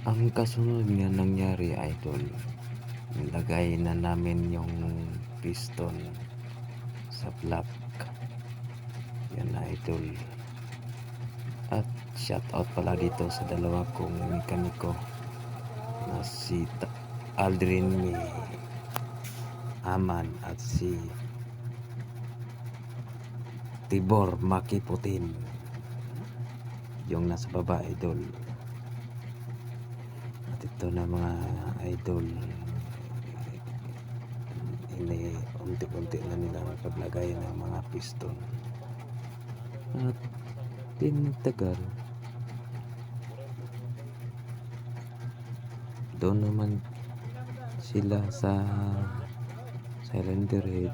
Ang kasunod nga nangyari, idol, nilagay na namin yung piston sa block. Yan, idol. At shout out pala dito sa dalawa kong mekaniko na si Aldrin Aman at si Tibor Makiputin, yung nasa baba, idol. At ito na mga idol, unti-unti na nilang paglagay ng mga piston. At tinatagal, doon naman sila sa cylinder head.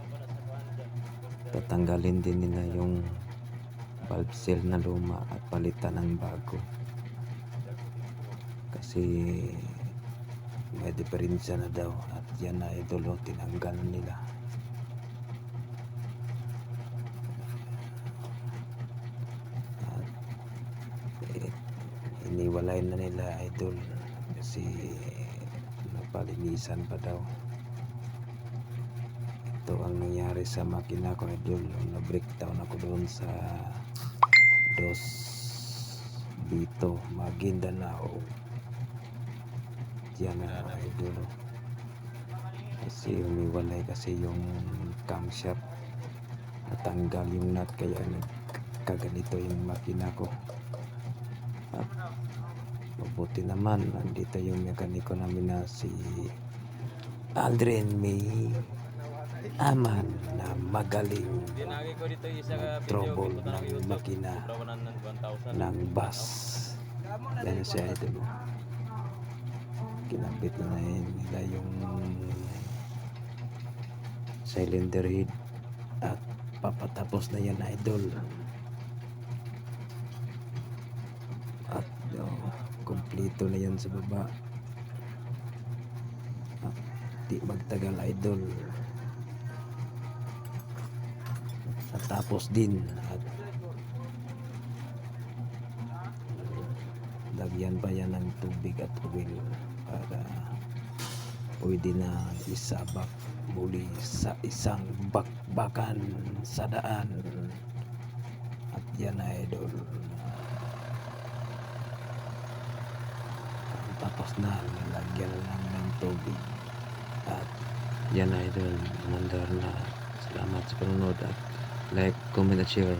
Tatanggalin din nila yung valve seal na luma at palitan ng bago, kasi may diferensya na daw. At yan na, idol, tinanggal nila. At iniwalay na nila, idol, kasi napalinisan pa daw. Ito ang nangyari sa makina ko, idol. Na-breakdown ako doon sa Dos Bito, Maguindanao. Yan na, idol, kasi umiwalay kasi yung camshaft, natanggal yung nut, kaya nagkaganito yung makina ko. At mabuti naman, nandito yung mekaniko namin na si Aldrin Aman, na magaling trouble ng makina ng bus. Yan na siya, idol. Kinabit na nila yung cylinder head at papatapos na yan, idol. At kompleto na yan sa baba. At di magtagal, idol, natapos din. At lagyan pa yan ng tubig at oil para pwede na isabak muli sa isang bakbakan sa daan. At yan, idol, tapos na, nilagyan lang ng tubig. At yan, idol, mandar na. Salamat sa panonood at like, comment at share.